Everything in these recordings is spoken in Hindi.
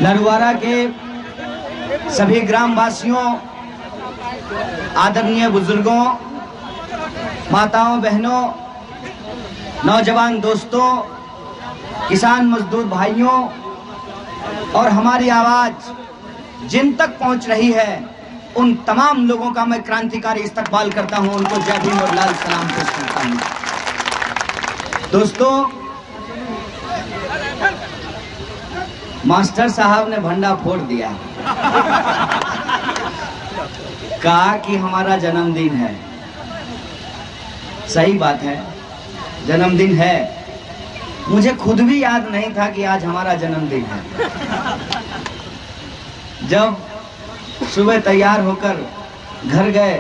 नरवारा के सभी ग्रामवासियों, आदरणीय बुजुर्गों, माताओं, बहनों, नौजवान दोस्तों, किसान मजदूर भाइयों और हमारी आवाज जिन तक पहुंच रही है उन तमाम लोगों का मैं क्रांतिकारी इस्तकबाल करता हूं, उनको जय भीम और लाल सलाम पेश करता हूं। दोस्तों, मास्टर साहब ने भंडा फोड़ दिया, कहा कि हमारा जन्मदिन है। सही बात है, जन्मदिन है। मुझे खुद भी याद नहीं था कि आज हमारा जन्मदिन है। जब सुबह तैयार होकर घर गए,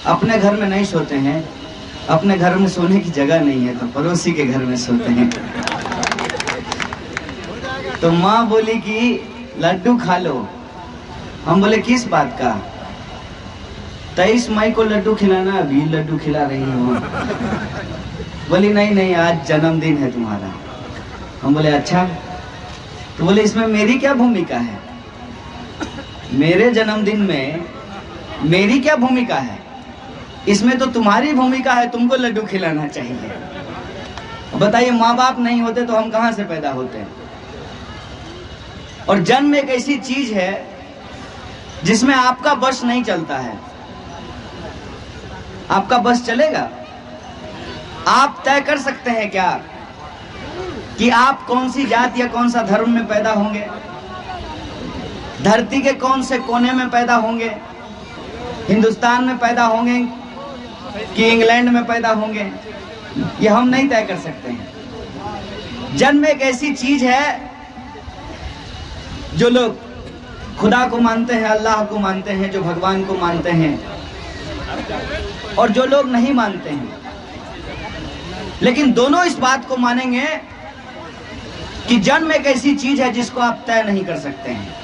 अपने घर में नहीं सोते हैं, अपने घर में सोने की जगह नहीं है तो पड़ोसी के घर में सोते हैं। तो माँ बोली कि लड्डू खा लो। हम बोले किस बात का? 23 मई को लड्डू खिलाना, अभी लड्डू खिला रही हो। बोली नहीं नहीं, आज जन्मदिन है तुम्हारा। हम बोले अच्छा। तो बोले इसमें मेरी क्या भूमिका है? मेरे जन्मदिन में मेरी क्या भूमिका है? इसमें तो तुम्हारी भूमिका है, तुमको लड्डू खिलाना चाहिए। बताइए, माँ बाप नहीं होते तो हम कहाँ से पैदा होते हैं? और जन्म एक ऐसी चीज है जिसमें आपका बस नहीं चलता है। आपका बस चलेगा? आप तय कर सकते हैं क्या कि आप कौन सी जात या कौन सा धर्म में पैदा होंगे, धरती के कौन से कोने में पैदा होंगे, हिंदुस्तान में पैदा होंगे कि इंग्लैंड में पैदा होंगे? ये हम नहीं तय कर सकते हैं। जन्म एक ऐसी चीज है, जो लोग खुदा को मानते हैं, अल्लाह को मानते हैं, जो भगवान को मानते हैं, और जो लोग नहीं मानते हैं, लेकिन दोनों इस बात को मानेंगे कि जन्म एक ऐसी चीज है जिसको आप तय नहीं कर सकते हैं।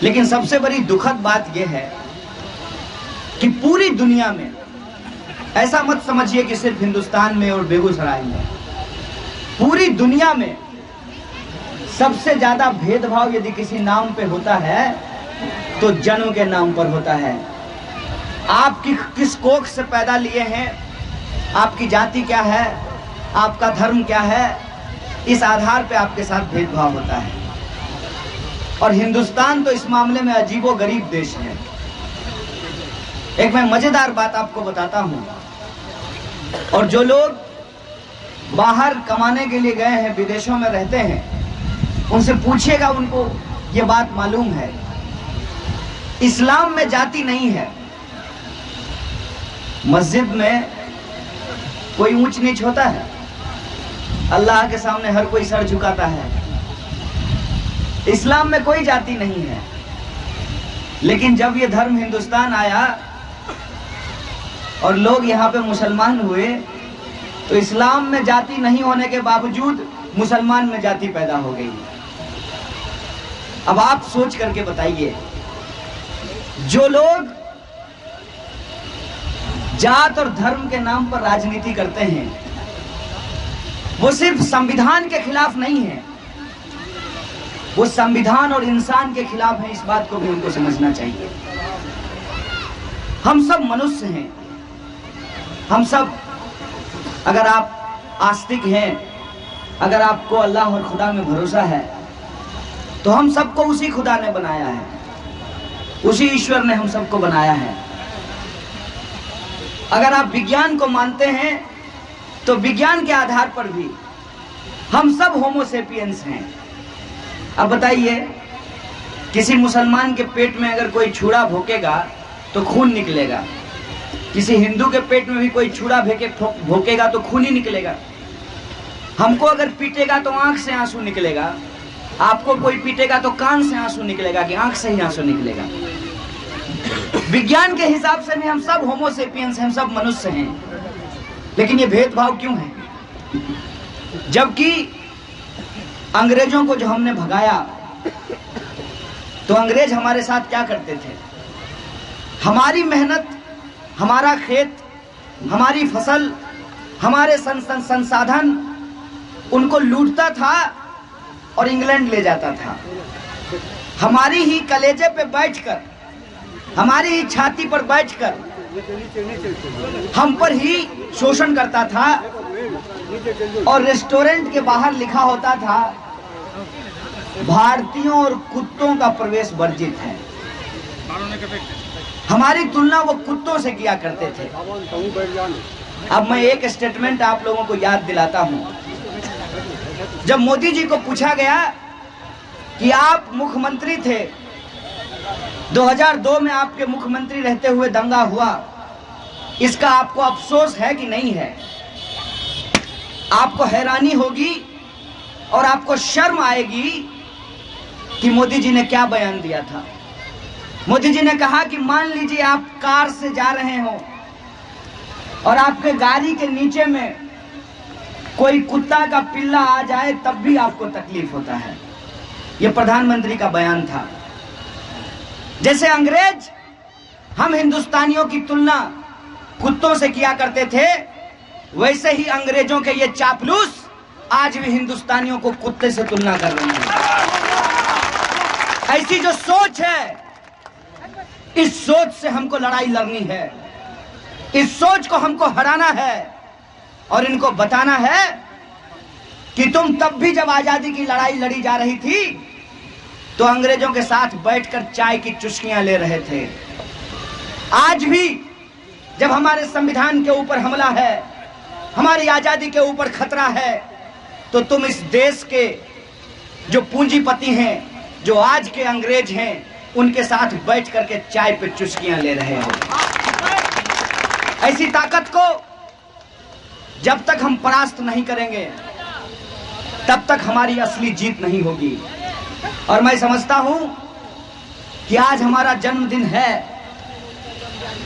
लेकिन सबसे बड़ी दुखद बात यह है कि पूरी दुनिया में, ऐसा मत समझिए कि सिर्फ हिंदुस्तान में और बेगूसराय में, पूरी दुनिया में सबसे ज्यादा भेदभाव यदि किसी नाम पे होता है तो जन्म के नाम पर होता है। आप किस कोख से पैदा लिए हैं, आपकी जाति क्या है, आपका धर्म क्या है, इस आधार पे आपके साथ भेदभाव होता है। और हिंदुस्तान तो इस मामले में अजीबोगरीब देश है। एक मैं मजेदार बात आपको बताता हूं, और जो लोग बाहर कमाने के लिए गए हैं, विदेशों में रहते हैं, उनसे पूछिएगा, उनको ये बात मालूम है। इस्लाम में जाति नहीं है। मस्जिद में कोई ऊंच नीच होता है? अल्लाह के सामने हर कोई सर झुकाता है। इस्लाम में कोई जाति नहीं है। लेकिन जब ये धर्म हिंदुस्तान आया और लोग यहाँ पे मुसलमान हुए, तो इस्लाम में जाति नहीं होने के बावजूद मुसलमान में जाति पैदा हो गई। अब आप सोच करके बताइए, जो लोग जात और धर्म के नाम पर राजनीति करते हैं, वो सिर्फ संविधान के खिलाफ नहीं है, वो संविधान और इंसान के खिलाफ है। इस बात को भी उनको समझना चाहिए। हम सब मनुष्य हैं। हम सब, अगर आप आस्तिक हैं, अगर आपको अल्लाह और खुदा में भरोसा है, तो हम सबको उसी खुदा ने बनाया है, उसी ईश्वर ने हम सबको बनाया है। अगर आप विज्ञान को मानते हैं, तो विज्ञान के आधार पर भी हम सब होमोसेपियंस हैं। अब बताइए, किसी मुसलमान के पेट में अगर कोई छुरा भोंकेगा तो खून निकलेगा, किसी हिंदू के पेट में भी कोई छुरा भोंकेगा तो खून ही निकलेगा। हमको अगर पीटेगा तो आंख से आंसू निकलेगा, आपको कोई पीटेगा तो कान से आंसू निकलेगा कि आंख से ही आंसू निकलेगा। विज्ञान के हिसाब से भी हम सब होमोसेपियंस हैं, हम सब मनुष्य हैं। लेकिन ये भेदभाव क्यों है? जबकि अंग्रेजों को जो हमने भगाया, तो अंग्रेज हमारे साथ क्या करते थे? हमारी मेहनत, हमारा खेत, हमारी फसल, हमारे संसाधन उनको लूटता था और इंग्लैंड ले जाता था। हमारी ही कलेजे पे बैठकर, हमारी ही छाती पर बैठकर हम पर ही शोषण करता था। और रेस्टोरेंट के बाहर लिखा होता था, भारतीयों और कुत्तों का प्रवेश वर्जित है। हमारी तुलना वो कुत्तों से किया करते थे। अब मैं एक स्टेटमेंट आप लोगों को याद दिलाता हूं। जब मोदी जी को पूछा गया कि आप मुख्यमंत्री थे, 2002 में आपके मुख्यमंत्री रहते हुए दंगा हुआ, इसका आपको अफसोस है कि नहीं है? आपको हैरानी होगी और आपको शर्म आएगी कि मोदी जी ने क्या बयान दिया था। मोदी जी ने कहा कि मान लीजिए आप कार से जा रहे हो और आपके गाड़ी के नीचे में कोई कुत्ता का पिल्ला आ जाए, तब भी आपको तकलीफ होता है। यह प्रधानमंत्री का बयान था। जैसे अंग्रेज हम हिंदुस्तानियों की तुलना कुत्तों से किया करते थे, वैसे ही अंग्रेजों के ये चापलूस आज भी हिंदुस्तानियों को कुत्ते से तुलना कर रहे हैं। ऐसी जो सोच है, इस सोच से हमको लड़ाई लड़नी है। इस सोच को हमको हराना है और इनको बताना है कि तुम तब भी जब आजादी की लड़ाई लड़ी जा रही थी तो अंग्रेजों के साथ बैठकर चाय की चुस्कियां ले रहे थे। आज भी जब हमारे संविधान के ऊपर हमला है, हमारी आजादी के ऊपर खतरा है, तो तुम इस देश के जो पूंजीपति हैं, जो आज के अंग्रेज हैं, उनके साथ बैठ करके चाय पे चुस्कियां ले रहे हो। ऐसी ताकत को जब तक हम परास्त नहीं करेंगे, तब तक हमारी असली जीत नहीं होगी। और मैं समझता हूं कि आज हमारा जन्मदिन है।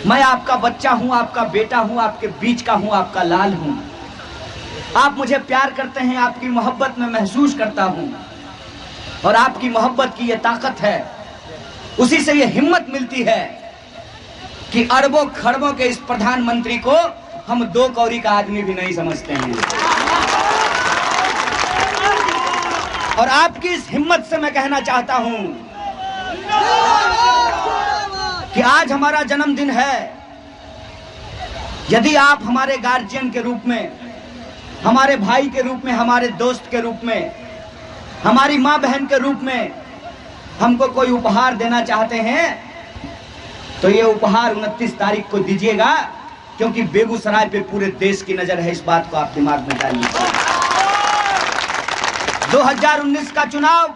मैं आपका बच्चा हूं, आपका बेटा हूं, आपके बीच का हूं, आपका लाल हूं। आप मुझे प्यार करते हैं, आपकी मोहब्बत में महसूस करता हूं। और आपकी मोहब्बत की ये ताकत है, उसी से ये हिम्मत मिलती है कि अरबों खरबों के इस प्रधानमंत्री को हम 2 कौड़ी का आदमी भी नहीं समझते हैं। और आपकी इस हिम्मत से मैं कहना चाहता हूं कि आज हमारा जन्मदिन है। यदि आप हमारे गार्जियन के रूप में, हमारे भाई के रूप में, हमारे दोस्त के रूप में, हमारी माँ बहन के रूप में हमको कोई उपहार देना चाहते हैं, तो ये उपहार 29 तारीख को दीजिएगा, क्योंकि बेगूसराय पे पूरे देश की नजर है। इस बात को आप दिमाग में डालिए। 2019 का चुनाव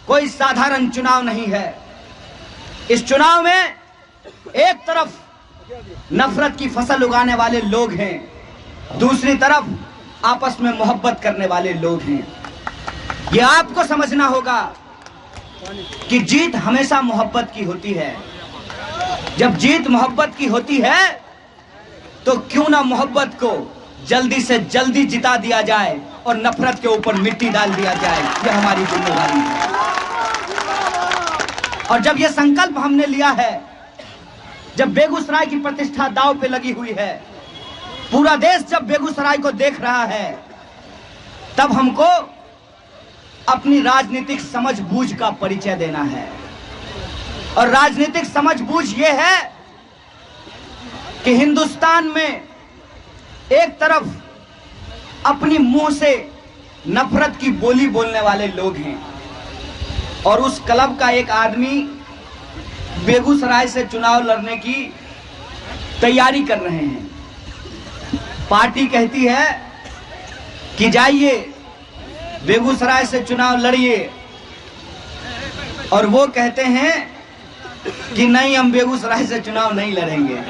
कोई साधारण चुनाव नहीं है। इस चुनाव में एक तरफ नफरत की फसल उगाने वाले लोग हैं, दूसरी तरफ आपस में मोहब्बत करने वाले लोग हैं। यह आपको समझना होगा कि जीत हमेशा मोहब्बत की होती है। जब जीत मोहब्बत की होती है तो क्यों ना मोहब्बत को जल्दी से जल्दी जिता दिया जाए और नफरत के ऊपर मिट्टी डाल दिया जाए। यह हमारी जिम्मेदारी है। और जब यह संकल्प हमने लिया है, जब बेगूसराय की प्रतिष्ठा दांव पे लगी हुई है, पूरा देश जब बेगूसराय को देख रहा है, तब हमको अपनी राजनीतिक समझबूझ का परिचय देना है। और राजनीतिक समझबूझ ये है कि हिंदुस्तान में एक तरफ अपनी मुंह से नफरत की बोली बोलने वाले लोग हैं, और उस क्लब का एक आदमी बेगूसराय से चुनाव लड़ने की तैयारी कर रहे हैं। पार्टी कहती है कि जाइए बेगूसराय से चुनाव लड़िए, और वो कहते हैं कि नहीं, हम बेगूसराय से चुनाव नहीं लड़ेंगे।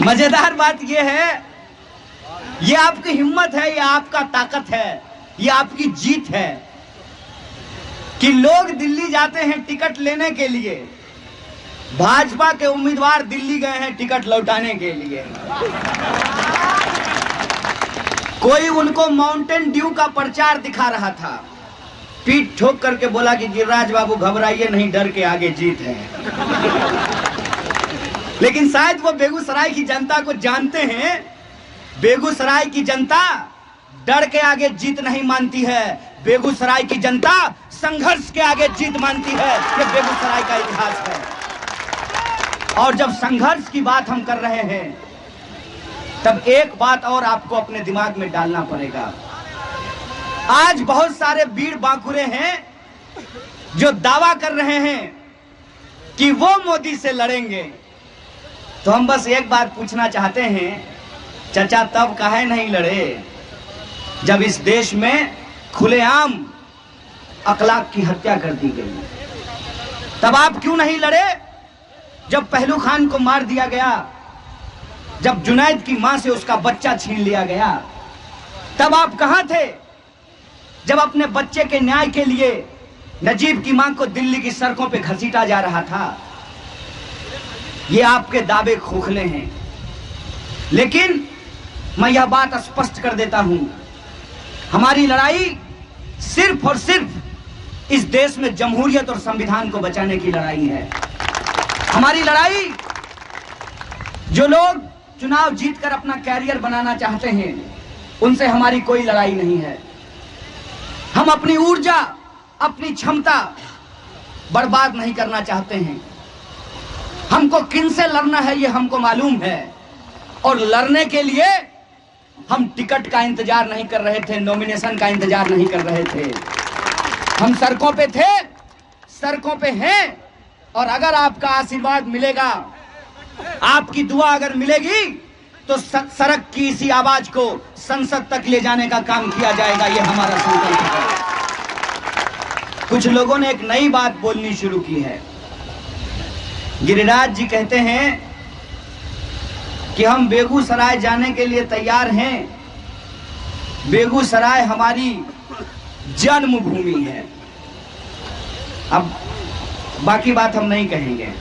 मजेदार बात यह है, ये आपकी हिम्मत है, ये आपका ताकत है, ये आपकी जीत है कि लोग दिल्ली जाते हैं टिकट लेने के लिए। भाजपा के उम्मीदवार दिल्ली गए हैं टिकट लौटाने के लिए। कोई उनको माउंटेन ड्यू का प्रचार दिखा रहा था, पीठ ठोक करके बोला कि गिरिराज बाबू घबराइए नहीं, डर के आगे जीत है। लेकिन शायद वो बेगूसराय की जनता को जानते हैं। बेगूसराय की जनता डर के आगे जीत नहीं मानती है, बेगूसराय की जनता संघर्ष के आगे जीत मानती है। ये बेगूसराय का इतिहास है। और जब संघर्ष की बात हम कर रहे हैं, तब एक बात और आपको अपने दिमाग में डालना पड़ेगा। आज बहुत सारे वीर बांकुरे हैं जो दावा कर रहे हैं कि वो मोदी से लड़ेंगे। तो हम बस एक बात पूछना चाहते हैं, चाचा तब काहे नहीं लड़े जब इस देश में खुलेआम अखलाक की हत्या कर दी गई? तब आप क्यों नहीं लड़े जब पहलू खान को मार दिया गया, जब जुनैद की मां से उसका बच्चा छीन लिया गया? तब आप कहां थे जब अपने बच्चे के न्याय के लिए नजीब की मां को दिल्ली की सड़कों पे घसीटा जा रहा था? ये आपके दावे खोखले हैं, लेकिन मैं यह बात स्पष्ट कर देता हूं, हमारी लड़ाई सिर्फ और सिर्फ इस देश में जमहूरियत और संविधान को बचाने की लड़ाई है। हमारी लड़ाई, जो लोग चुनाव जीतकर अपना कैरियर बनाना चाहते हैं, उनसे हमारी कोई लड़ाई नहीं है। हम अपनी ऊर्जा, अपनी क्षमता बर्बाद नहीं करना चाहते हैं। हमको किनसे लड़ना है ये हमको मालूम है, और लड़ने के लिए हम टिकट का इंतजार नहीं कर रहे थे, नॉमिनेशन का इंतजार नहीं कर रहे थे। हम सड़कों पे थे, सड़कों पे हैं, और अगर आपका आशीर्वाद मिलेगा, आपकी दुआ अगर मिलेगी, तो सड़क की इसी आवाज को संसद तक ले जाने का काम किया जाएगा। ये हमारा संकल्प है। कुछ लोगों ने एक नई बात बोलनी शुरू की है। गिरिराज जी कहते हैं कि हम बेगूसराय जाने के लिए तैयार हैं, बेगूसराय हमारी जन्मभूमि है। अब बाकी बात हम नहीं कहेंगे।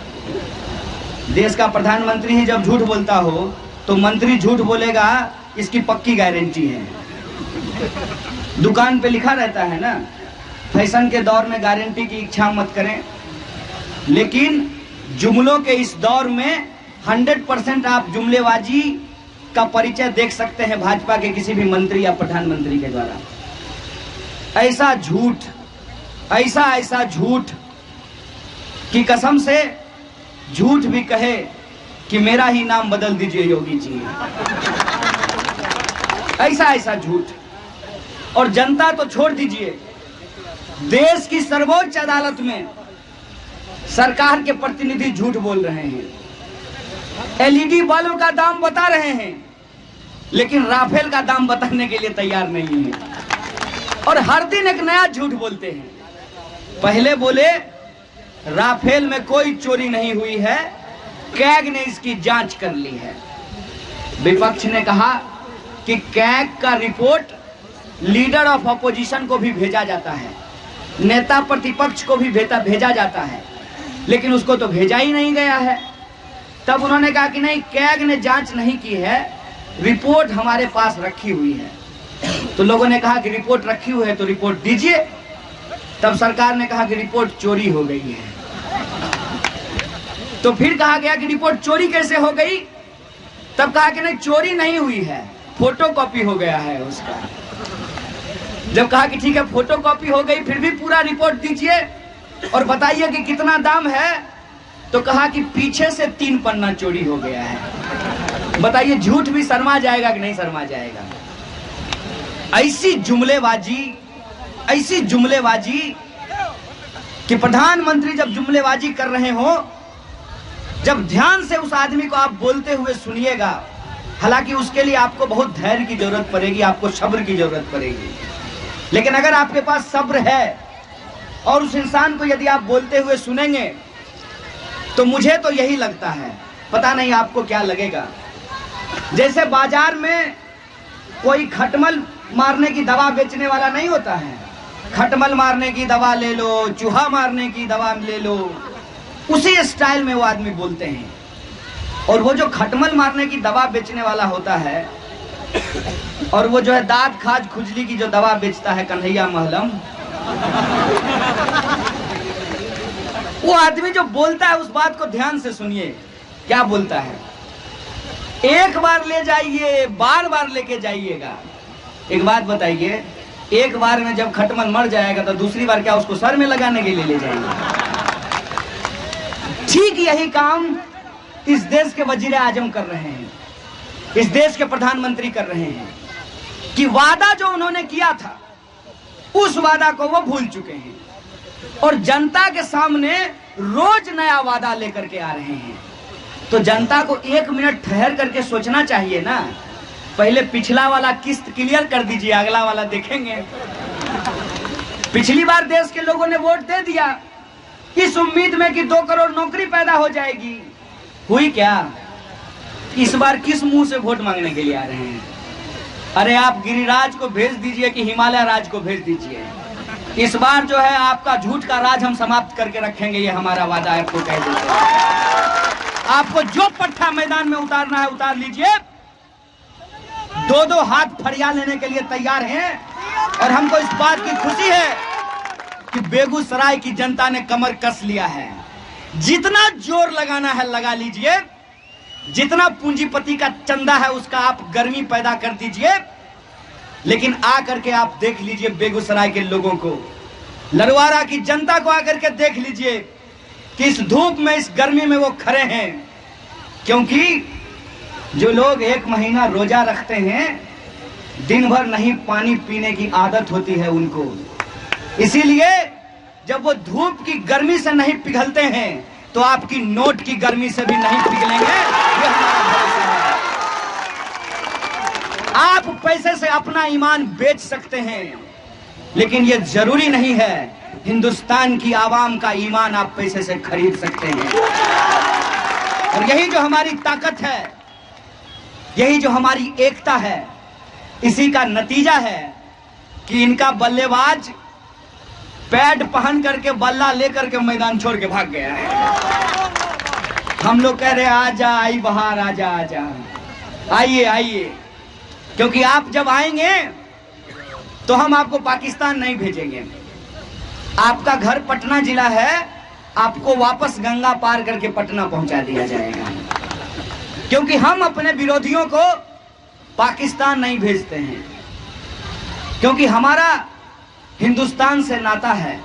देश का प्रधानमंत्री ही जब झूठ बोलता हो तो मंत्री झूठ बोलेगा, इसकी पक्की गारंटी है। दुकान पे लिखा रहता है ना, फैशन के दौर में गारंटी की इच्छा मत करें, लेकिन जुमलों के इस दौर में 100% आप जुमलेबाजी का परिचय देख सकते हैं भाजपा के किसी भी मंत्री या प्रधानमंत्री के द्वारा। ऐसा झूठ, ऐसा झूठ की कसम से झूठ भी कहे कि मेरा ही नाम बदल दीजिए योगी जी, ऐसा झूठ। और जनता तो छोड़ दीजिए, देश की सर्वोच्च अदालत में सरकार के प्रतिनिधि झूठ बोल रहे हैं। एलईडी बल्ब का दाम बता रहे हैं, लेकिन राफेल का दाम बताने के लिए तैयार नहीं है, और हर दिन एक नया झूठ बोलते हैं। पहले बोले राफेल में कोई चोरी नहीं हुई है, कैग ने इसकी जांच कर ली है। विपक्ष ने कहा कि कैग का रिपोर्ट लीडर ऑफ अपोजिशन को भी भेजा जाता है, नेता प्रतिपक्ष को भी भेजा जाता है, लेकिन उसको तो भेजा ही नहीं गया है। तब उन्होंने कहा कि नहीं, कैग ने जांच नहीं की है, रिपोर्ट हमारे पास रखी हुई है। तो लोगों ने कहा कि रिपोर्ट रखी हुई है तो रिपोर्ट दीजिए। तब सरकार ने कहा कि रिपोर्ट चोरी हो गई है। तो फिर कहा गया कि रिपोर्ट चोरी कैसे हो गई? तब कहा कि नहीं, चोरी नहीं हुई है, फोटोकॉपी हो गया है उसका। जब कहा कि ठीक है फोटोकॉपी हो गई, फिर भी पूरा रिपोर्ट दीजिए और बताइए कि कितना दाम है, तो कहा कि पीछे से 3 पन्ना चोरी हो गया है। बताइए झूठ भी शर्मा जाएगा कि नहीं शर्मा जाएगा? ऐसी जुमलेबाजी कि प्रधानमंत्री जब जुमलेबाजी कर रहे हो, जब ध्यान से उस आदमी को आप बोलते हुए सुनिएगा, हालांकि उसके लिए आपको बहुत धैर्य की जरूरत पड़ेगी, आपको सब्र की जरूरत पड़ेगी, लेकिन अगर आपके पास सब्र है और उस इंसान को यदि आप बोलते हुए सुनेंगे, तो मुझे तो यही लगता है, पता नहीं आपको क्या लगेगा। जैसे बाजार में कोई खटमल मारने की दवा बेचने वाला नहीं होता है, खटमल मारने की दवा ले लो, चूहा मारने की दवा ले लो, उसी स्टाइल में वो आदमी बोलते हैं। और वो जो खटमल मारने की दवा बेचने वाला होता है, और वो जो है दांत खाज खुजली की जो दवा बेचता है, कन्हैया महलम, वो आदमी जो बोलता है उस बात को ध्यान से सुनिए क्या बोलता है। एक बार ले जाइए, बार बार लेके जाइएगा, एक बात बताइए, एक बार में जब खटमल मर जाएगा तो दूसरी बार क्या उसको सर में लगाने के लिए ले जाएंगे? ठीक यही काम इस देश के वजीर आजम कर रहे हैं, इस देश के प्रधानमंत्री कर रहे हैं कि वादा जो उन्होंने किया था उस वादा को वो भूल चुके हैं और जनता के सामने रोज नया वादा लेकर के आ रहे हैं। तो जनता को एक मिनट ठहर करके सोचना चाहिए ना, पहले पिछला वाला किस्त क्लियर कर दीजिए, अगला वाला देखेंगे। पिछली बार देश के लोगों ने वोट दे दिया इस उम्मीद में कि 2 करोड़ नौकरी पैदा हो जाएगी, हुई क्या? इस बार किस मुंह से वोट मांगने के लिए आ रहे हैं? अरे आप गिरिराज को भेज दीजिए कि हिमालय राज को भेज दीजिए, इस बार जो है आपका झूठ का राज हम समाप्त करके रखेंगे, ये हमारा वादा है। आपको कह देते, आपको जो पट्टा मैदान में उतारना है उतार लीजिए, 2-2 हाथ फरिया लेने के लिए तैयार हैं। और हमको इस बात की खुशी है कि बेगूसराय की जनता ने कमर कस लिया है। जितना जोर लगाना है लगा लीजिए, जितना पूंजीपति का चंदा है उसका आप गर्मी पैदा कर दीजिए, लेकिन आकर के आप देख लीजिए बेगूसराय के लोगों को, लरवारा की जनता को आकर के देख लीजिए कि इस धूप में इस गर्मी में वो खड़े हैं। क्योंकि जो लोग 1 महीना रोजा रखते हैं, दिन भर नहीं पानी पीने की आदत होती है उनको, इसीलिए जब वो धूप की गर्मी से नहीं पिघलते हैं तो आपकी नोट की गर्मी से भी नहीं पिघलेंगे, ये हमारा भरोसा है। आप पैसे से अपना ईमान बेच सकते हैं, लेकिन ये जरूरी नहीं है हिंदुस्तान की आवाम का ईमान आप पैसे से खरीद सकते हैं। और यही जो हमारी ताकत है, यही जो हमारी एकता है, इसी का नतीजा है कि इनका बल्लेबाज पैड पहन करके बल्ला लेकर के मैदान छोड़ के भाग गया है। हम लोग कह रहे आजा आई बहार, आजा आजा, आइए आइए, क्योंकि आप जब आएंगे तो हम आपको पाकिस्तान नहीं भेजेंगे। आपका घर पटना जिला है, आपको वापस गंगा पार करके पटना पहुंचा दिया जाएगा, क्योंकि हम अपने विरोधियों को पाकिस्तान नहीं भेजते हैं, क्योंकि हमारा हिंदुस्तान से नाता है।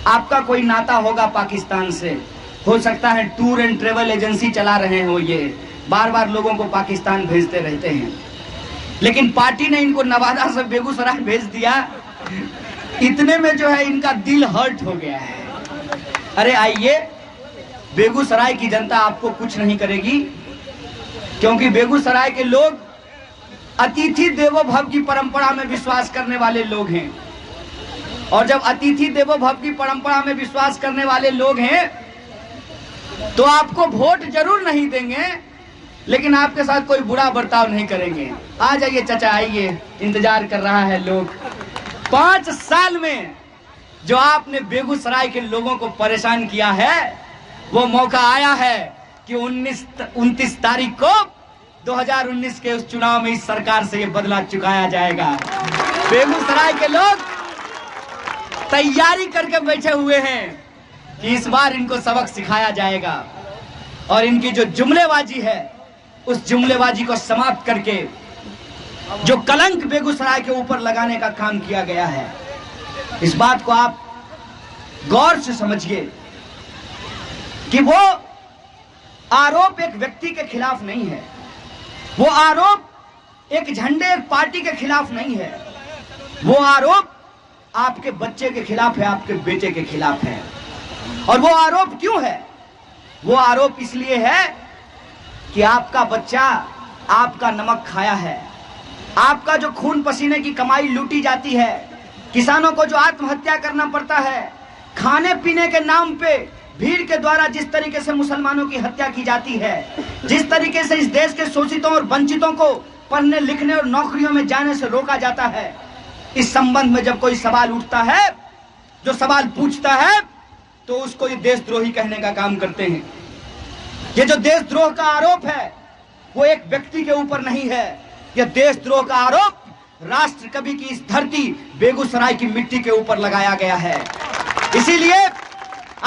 आपका कोई नाता होगा पाकिस्तान से, हो सकता है टूर एंड ट्रेवल एजेंसी चला रहे हो, ये बार बार लोगों को पाकिस्तान भेजते रहते हैं, लेकिन पार्टी ने इनको नवादा से बेगूसराय भेज दिया, इतने में जो है इनका दिल हर्ट हो गया है। अरे आइए, बेगूसराय की जनता आपको कुछ नहीं करेगी, क्योंकि बेगूसराय के लोग अतिथि देवो भव की परंपरा में विश्वास करने वाले लोग हैं, और जब अतिथि देवो भव की परंपरा में विश्वास करने वाले लोग हैं तो आपको वोट जरूर नहीं देंगे, लेकिन आपके साथ कोई बुरा बर्ताव नहीं करेंगे। आ जाइए चाचा, आइए, इंतजार कर रहा है लोग। 5 साल में जो आपने बेगूसराय के लोगों को परेशान किया है, वो मौका आया है कि 29 तारीख को 2019 के उस चुनाव में इस सरकार से ये बदला चुकाया जाएगा। बेगूसराय के लोग तैयारी करके बैठे हुए हैं कि इस बार इनको सबक सिखाया जाएगा, और इनकी जो जुमलेबाजी है उस जुमलेबाजी को समाप्त करके जो कलंक बेगूसराय के ऊपर लगाने का काम किया गया है, इस बात को आप गौर से समझिए कि वो आरोप एक व्यक्ति के खिलाफ नहीं है, वो आरोप एक झंडे एक पार्टी के खिलाफ नहीं है, वो आरोप आपके बच्चे के खिलाफ है, आपके बेटे के खिलाफ है। और वो आरोप क्यों है? वो आरोप इसलिए है कि आपका बच्चा आपका नमक खाया है, आपका जो खून पसीने की कमाई लूटी जाती है, किसानों को जो आत्महत्या करना पड़ता है, खाने पीने के नाम पे भीड़ के द्वारा जिस तरीके से मुसलमानों की हत्या की जाती है, जिस तरीके से इस देश के शोषितों और वंचितों को पढ़ने लिखने और नौकरियों में जाने से रोका जाता है, इस संबंध में जब कोई सवाल उठता है, जो सवाल पूछता है, तो उसको ये देशद्रोही कहने का काम करते हैं। ये जो देशद्रोह का आरोप है वो एक व्यक्ति के ऊपर नहीं है, यह देशद्रोह का आरोप राष्ट्र कवि की इस धरती बेगूसराय की मिट्टी के ऊपर लगाया गया है। इसीलिए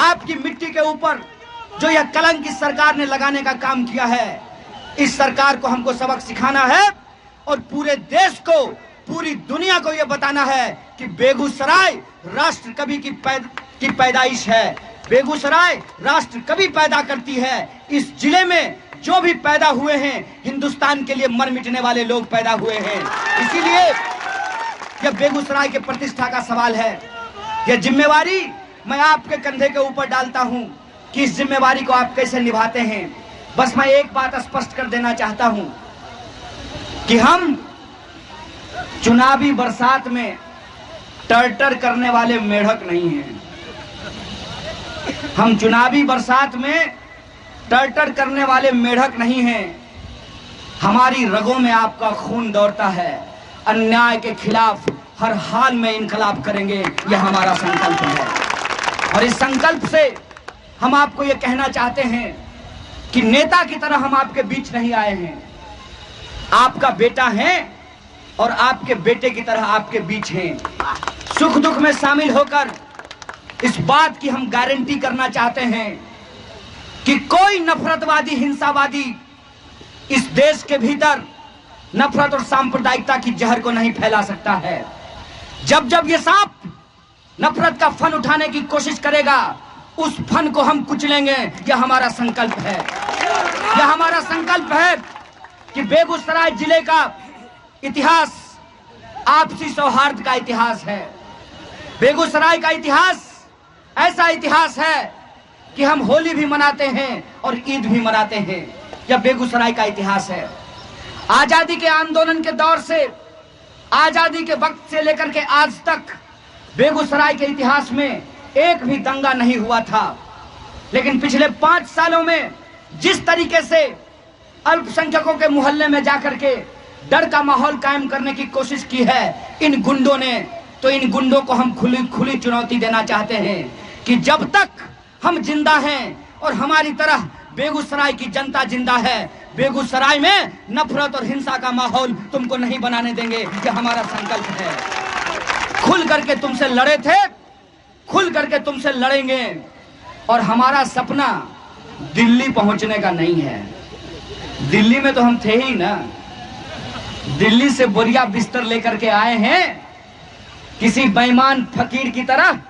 आपकी मिट्टी के ऊपर जो यह कलंक इस सरकार ने लगाने का काम किया है, इस सरकार को हमको सबक सिखाना है और पूरे देश को पूरी दुनिया को यह बताना है कि बेगूसराय राष्ट्र कवि की पैदाइश है। बेगूसराय राष्ट्र कवि पैदा करती है। इस जिले में जो भी पैदा हुए हैं, हिंदुस्तान के लिए मर मिटने वाले लोग पैदा हुए हैं। इसीलिए यह बेगूसराय के प्रतिष्ठा का सवाल है। यह जिम्मेवारी मैं आपके कंधे के ऊपर डालता हूं कि इस जिम्मेवारी को आप कैसे निभाते हैं। बस मैं एक बात स्पष्ट कर देना चाहता हूं कि हम चुनावी बरसात में टर्टर करने वाले मेढक नहीं हैं। हम चुनावी बरसात में टर्टर करने वाले मेढक नहीं हैं। हमारी रगों में आपका खून दौड़ता है। अन्याय के खिलाफ हर हाल में इनकलाब करेंगे, यह हमारा संकल्प है। और इस संकल्प से हम आपको यह कहना चाहते हैं कि नेता की तरह हम आपके बीच नहीं आए हैं। आपका बेटा है और आपके बेटे की तरह आपके बीच हैं। सुख दुख में शामिल होकर इस बात की हम गारंटी करना चाहते हैं कि कोई नफरतवादी, हिंसावादी इस देश के भीतर नफरत और सांप्रदायिकता की जहर को नहीं फैला सकता है। जब जब ये सांप नफरत का फन उठाने की कोशिश करेगा, उस फन को हम कुचलेंगे। यह हमारा संकल्प है। यह हमारा संकल्प है कि बेगूसराय जिले का इतिहास आपसी सौहार्द का इतिहास है। बेगूसराय का इतिहास ऐसा इतिहास है कि हम होली भी मनाते हैं और ईद भी मनाते हैं। यह बेगूसराय का इतिहास है। आजादी के आंदोलन के दौर से, आजादी के वक्त से लेकर के आज तक बेगूसराय के इतिहास में एक भी दंगा नहीं हुआ था। लेकिन पिछले 5 सालों में जिस तरीके से अल्पसंख्यकों के मोहल्ले में जाकर के डर का माहौल कायम करने की कोशिश की है इन गुंडों ने, तो इन गुंडों को हम खुली चुनौती देना चाहते हैं कि जब तक हम जिंदा हैं और हमारी तरह बेगूसराय की जनता जिंदा है, बेगूसराय में नफरत और हिंसा का माहौल तुमको नहीं बनाने देंगे। यह हमारा संकल्प है। खुल करके तुमसे लड़े थे, खुल करके तुमसे लड़ेंगे। और हमारा सपना दिल्ली पहुंचने का नहीं है। दिल्ली में तो हम थे ही ना। दिल्ली से बोरिया बिस्तर लेकर के आए हैं। किसी बेईमान फकीर की तरह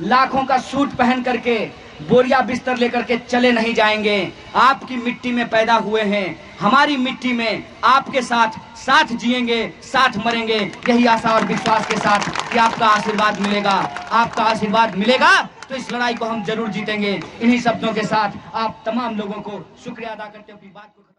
लाखों का सूट पहन करके बोरिया बिस्तर लेकर के चले नहीं जाएंगे। आपकी मिट्टी में पैदा हुए हैं, हमारी मिट्टी में आपके साथ जिएंगे, साथ मरेंगे। यही आशा और विश्वास के साथ कि आपका आशीर्वाद मिलेगा। आपका आशीर्वाद मिलेगा तो इस लड़ाई को हम जरूर जीतेंगे। इन्हीं शब्दों के साथ आप तमाम लोगों को शुक्रिया अदा करते हुए बात को